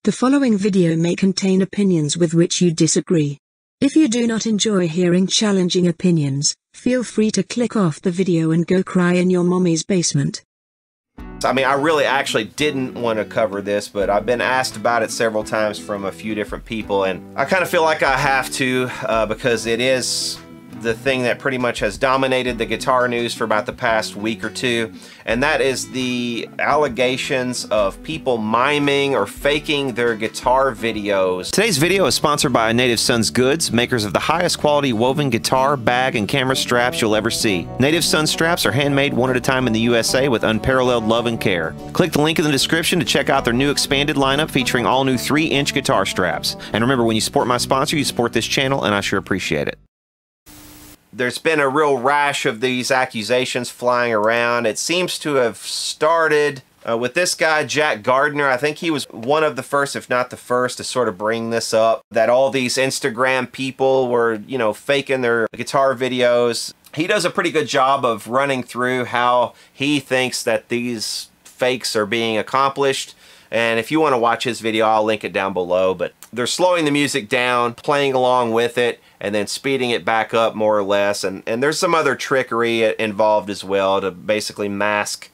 The following video may contain opinions with which you disagree. If you do not enjoy hearing challenging opinions, feel free to click off the video and go cry in your mommy's basement. I mean, I really actually didn't want to cover this, but I've been asked about it several times from a few different people, and I kind of feel like I have to because it is the thing that pretty much has dominated the guitar news for about the past week or two, and that is the allegations of people miming or faking their guitar videos. Today's video is sponsored by Native Sons Goods, makers of the highest quality woven guitar, bag, and camera straps you'll ever see. Native Sons straps are handmade one at a time in the USA with unparalleled love and care. Click the link in the description to check out their new expanded lineup featuring all new 3-inch guitar straps. And remember, when you support my sponsor, you support this channel, and I sure appreciate it. There's been a real rash of these accusations flying around. It seems to have started with this guy, Jack Gardner. I think he was one of the first, if not the first, to sort of bring this up, that all these Instagram people were, you know, faking their guitar videos. He does a pretty good job of running through how he thinks that these fakes are being accomplished. And if you want to watch his video, I'll link it down below. But they're slowing the music down, playing along with it, and then speeding it back up more or less. And there's some other trickery involved as well to basically mask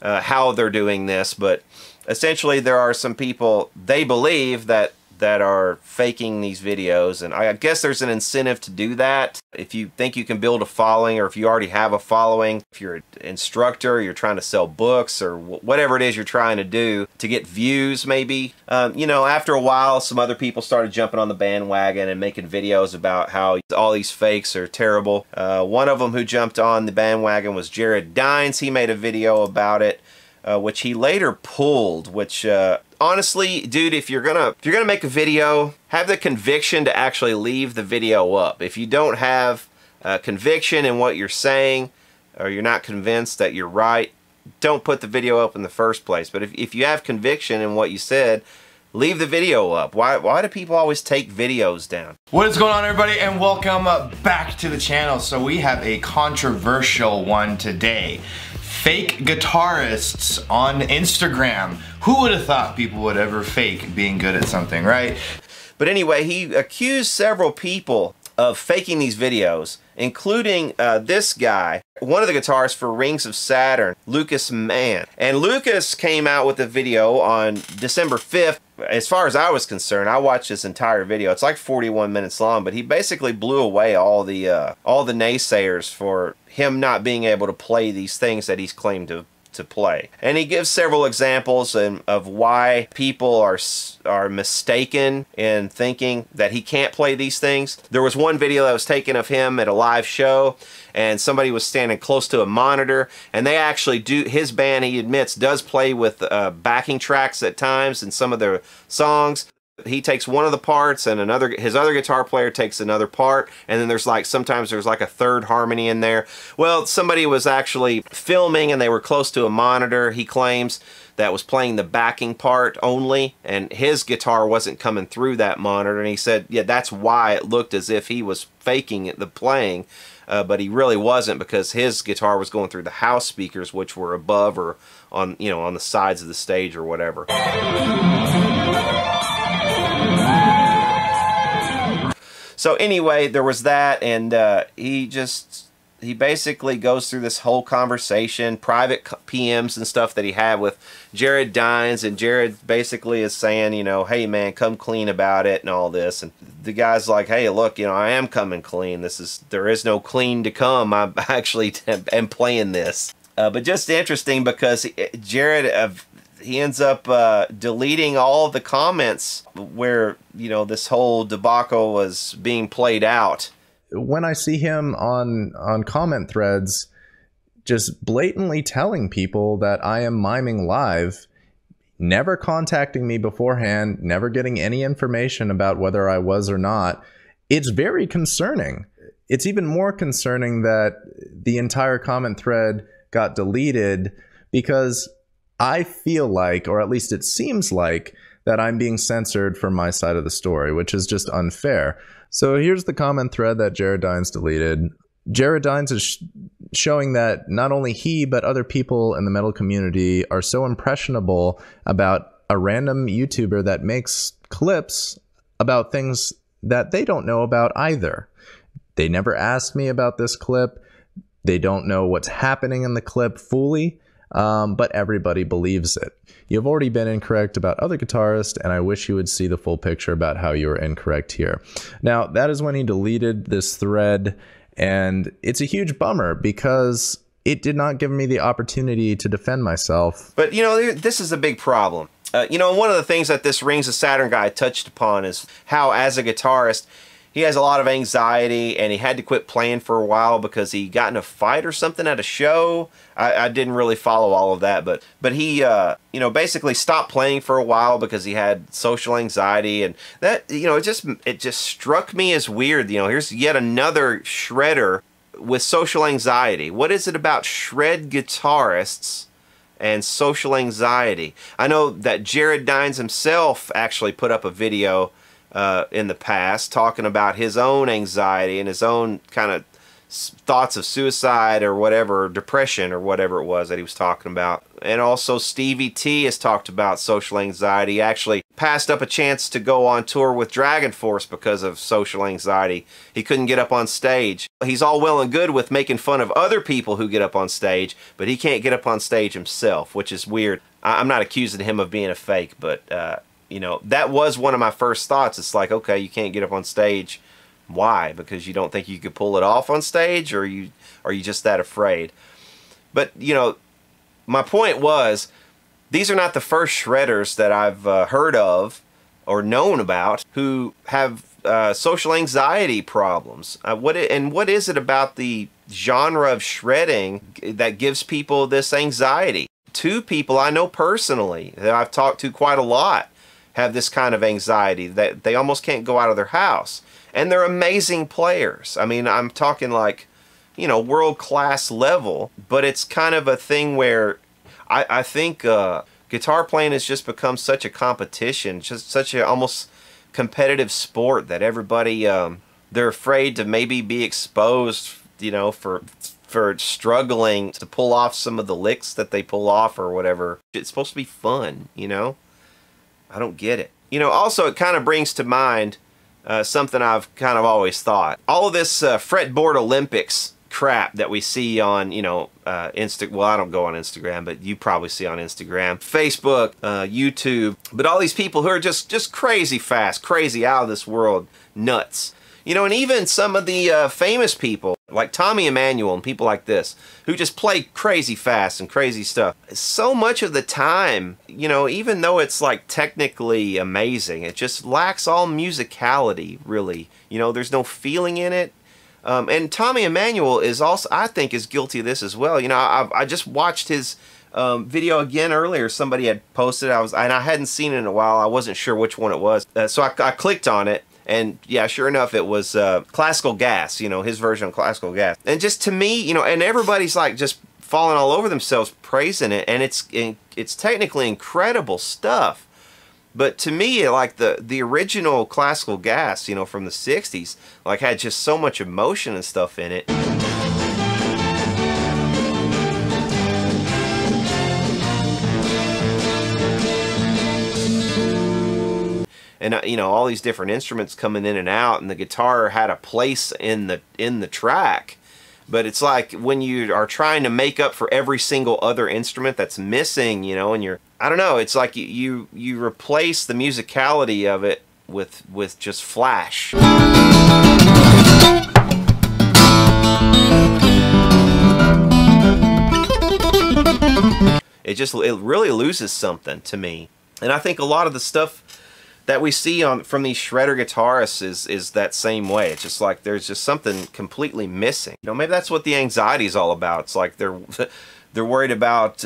how they're doing this. But essentially there are some people, they believe, that are faking these videos, and I guess there's an incentive to do that. If you think you can build a following, or if you already have a following, if you're an instructor, you're trying to sell books, or whatever it is you're trying to do to get views maybe, you know, after a while some other people started jumping on the bandwagon and making videos about how all these fakes are terrible. One of them who jumped on the bandwagon was Jared Dines. He made a video about it, which he later pulled, which honestly, dude, if you're gonna make a video, have the conviction to actually leave the video up. If you don't have conviction in what you're saying, or you're not convinced that you're right, don't put the video up in the first place. But if you have conviction in what you said, leave the video up. Why do people always take videos down? What is going on, everybody, and welcome back to the channel. So we have a controversial one today. Fake guitarists on Instagram. Who would have thought people would ever fake being good at something, right? But anyway, he accused several people of faking these videos, including this guy, one of the guitarists for Rings of Saturn, Lucas Mann. And Lucas came out with a video on December 5th. As far as I was concerned, I watched this entire video. It's like 41 minutes long, but he basically blew away all the naysayers for him not being able to play these things that he's claimed to play. And he gives several examples of why people are mistaken in thinking that he can't play these things. There was one video that was taken of him at a live show, and somebody was standing close to a monitor, and they actually do, his band, he admits, does play with backing tracks at times in some of their songs. He takes one of the parts, and his other guitar player takes another part, and then there's like, sometimes there's like a third harmony in there. Well, somebody was actually filming, and they were close to a monitor, he claims, that was playing the backing part only, and his guitar wasn't coming through that monitor, and he said, yeah, that's why it looked as if he was faking the playing, but he really wasn't, because his guitar was going through the house speakers, which were above or on, you know, on the sides of the stage or whatever. So anyway, there was that, and he basically goes through this whole conversation, private PMs and stuff that he had with Jared Dines, and Jared basically is saying, you know, hey man, come clean about it and all this, and the guy's like, hey, look, you know, I am coming clean. There is no clean to come. I actually am playing this. But just interesting because Jared, he ends up deleting all the comments where, you know, this whole debacle was being played out. When I see him on comment threads just blatantly telling people that I am miming live, never contacting me beforehand, never getting any information about whether I was or not, it's very concerning. It's even more concerning that the entire comment thread got deleted because I feel like, or at least it seems like, that I'm being censored from my side of the story, which is just unfair. So here's the comment thread that Jared Dines deleted. Jared Dines is showing that not only he, but other people in the metal community are so impressionable about a random YouTuber that makes clips about things that they don't know about either. They never asked me about this clip. They don't know what's happening in the clip fully, but everybody believes it. You've already been incorrect about other guitarists, and I wish you would see the full picture about how you were incorrect here. Now, that is when he deleted this thread, and it's a huge bummer because it did not give me the opportunity to defend myself. But, you know, this is a big problem. You know, one of the things that this Rings of Saturn guy touched upon is how, as a guitarist, he has a lot of anxiety, and he had to quit playing for a while because he got in a fight or something at a show. I didn't really follow all of that, but he, you know, basically stopped playing for a while because he had social anxiety, and that, you know, it just struck me as weird. You know, here's yet another shredder with social anxiety. What is it about shred guitarists and social anxiety? I know that Jared Dines himself actually put up a video in the past talking about his own anxiety and his own kind of thoughts of suicide or whatever, depression or whatever it was that he was talking about. And also Stevie T has talked about social anxiety. He actually passed up a chance to go on tour with Dragon Force because of social anxiety. He couldn't get up on stage. He's all well and good with making fun of other people who get up on stage, but he can't get up on stage himself, which is weird. I'm not accusing him of being a fake, but you know, that was one of my first thoughts. It's like, okay, you can't get up on stage. Why? Because you don't think you could pull it off on stage, or are you just that afraid? But, you know, my point was, these are not the first shredders that I've heard of or known about who have social anxiety problems. What is it about the genre of shredding that gives people this anxiety? Two people I know personally that I've talked to quite a lot have this kind of anxiety that they almost can't go out of their house. And they're amazing players. I mean, I'm talking like, you know, world-class level, but it's kind of a thing where I think guitar playing has just become such a competition, just such a almost competitive sport that everybody, they're afraid to maybe be exposed, you know, for struggling to pull off some of the licks that they pull off or whatever. It's supposed to be fun, you know? I don't get it. You know, also it kind of brings to mind something I've kind of always thought. All of this fretboard Olympics crap that we see on, you know, well, I don't go on Instagram, but you probably see on Instagram, Facebook, YouTube, but all these people who are just crazy fast, crazy out of this world, nuts. You know, and even some of the famous people, like Tommy Emmanuel and people like this, who just play crazy fast and crazy stuff. So much of the time, you know, even though it's like technically amazing, it just lacks all musicality, really. You know, there's no feeling in it. And Tommy Emmanuel is also, I think, is guilty of this as well. You know, I just watched his video again earlier. Somebody had posted, and I hadn't seen it in a while. I wasn't sure which one it was. So I clicked on it. And yeah, sure enough, it was Classical Gas, you know, his version of Classical Gas. And just to me, you know, and everybody's like just falling all over themselves praising it. And it's technically incredible stuff. But to me, like the original Classical Gas, you know, from the 60s, like had just so much emotion and stuff in it. And you know, all these different instruments coming in and out, and the guitar had a place in the track. But it's like when you are trying to make up for every single other instrument that's missing, you know, and I don't know, it's like you replace the musicality of it with just flash. It really loses something to me. And I think a lot of the stuff that we see from these shredder guitarists is that same way. It's just like there's just something completely missing. You know, maybe that's what the anxiety is all about. It's like they're worried about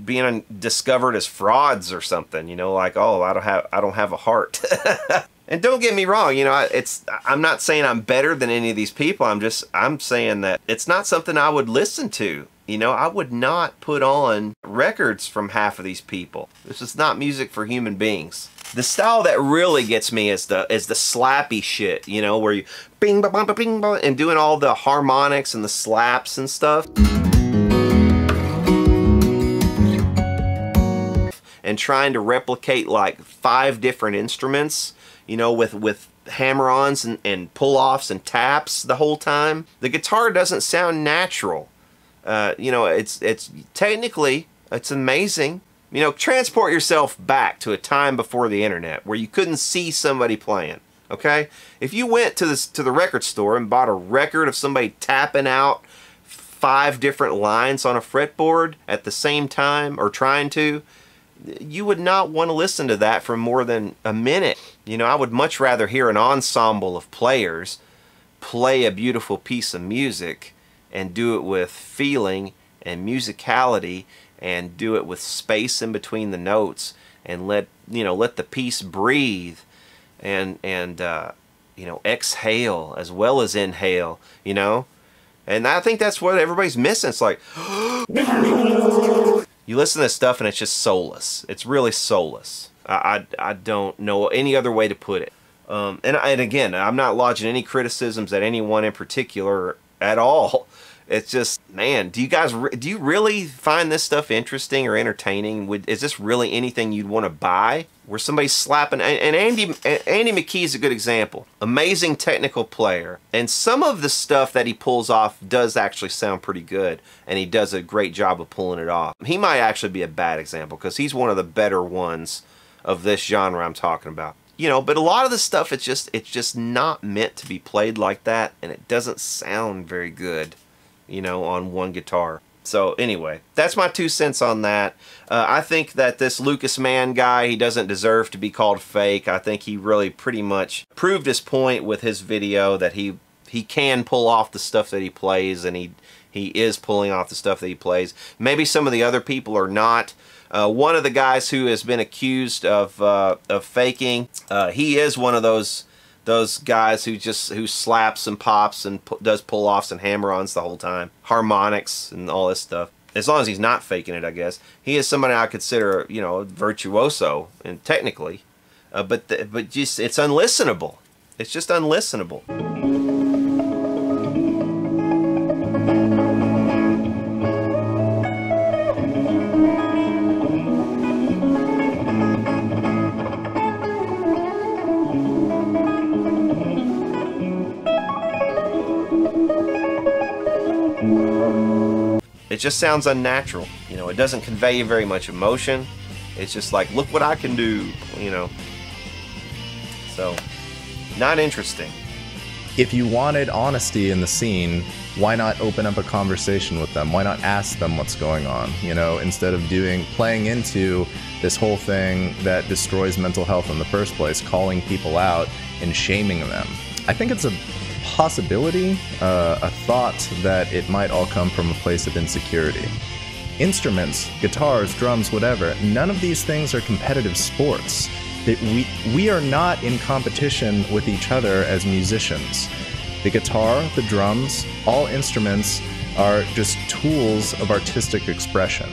being discovered as frauds or something. You know, like, oh, I don't have a heart. And don't get me wrong. You know, I'm not saying I'm better than any of these people. I'm saying that it's not something I would listen to. You know, I would not put on records from half of these people. This is not music for human beings. The style that really gets me is the slappy shit, you know, where you bing ba bing ba bing ba and doing all the harmonics and the slaps and stuff. and trying to replicate like 5 different instruments, you know, with hammer-ons and pull-offs and taps the whole time. The guitar doesn't sound natural. You know, it's technically, it's amazing. You know, transport yourself back to a time before the internet where you couldn't see somebody playing, okay? If you went to the record store and bought a record of somebody tapping out 5 different lines on a fretboard at the same time, or trying to, you would not want to listen to that for more than a minute. You know, I would much rather hear an ensemble of players play a beautiful piece of music and do it with feeling and musicality, and do it with space in between the notes, and let the piece breathe and you know, exhale as well as inhale, you know. And I think that's what everybody's missing. It's like you listen to this stuff and it's just soulless. It's really soulless. I don't know any other way to put it. And again, I'm not lodging any criticisms at anyone in particular at all. It's just, man, do you really find this stuff interesting or entertaining? Is this really anything you'd want to buy? Where somebody's slapping, and Andy McKee is a good example. Amazing technical player, and some of the stuff that he pulls off does actually sound pretty good, and he does a great job of pulling it off. He might actually be a bad example because he's one of the better ones of this genre I'm talking about. You know, but a lot of the stuff, it's just not meant to be played like that, and it doesn't sound very good, you know, on one guitar. So anyway, that's my 2 cents on that. I think that this Lucas Mann guy, he doesn't deserve to be called fake. I think he really pretty much proved his point with his video that he can pull off the stuff that he plays, and he is pulling off the stuff that he plays. Maybe some of the other people are not. One of the guys who has been accused of faking, he is one of those guys who slaps and pops and does pull-offs and hammer-ons the whole time. Harmonics and all this stuff. As long as he's not faking it, I guess. He is somebody I consider, you know, virtuoso, and technically. But just, it's unlistenable. It's just unlistenable. It just sounds unnatural. You know, it doesn't convey very much emotion. It's just like, look what I can do, you know. So, not interesting. If you wanted honesty in the scene, why not open up a conversation with them? Why not ask them what's going on? You know, instead of playing into this whole thing that destroys mental health in the first place, calling people out and shaming them. I think it's a possibility, a thought that it might all come from a place of insecurity. Instruments, guitars, drums, whatever, none of these things are competitive sports. We are not in competition with each other as musicians. The guitar, the drums, all instruments are just tools of artistic expression.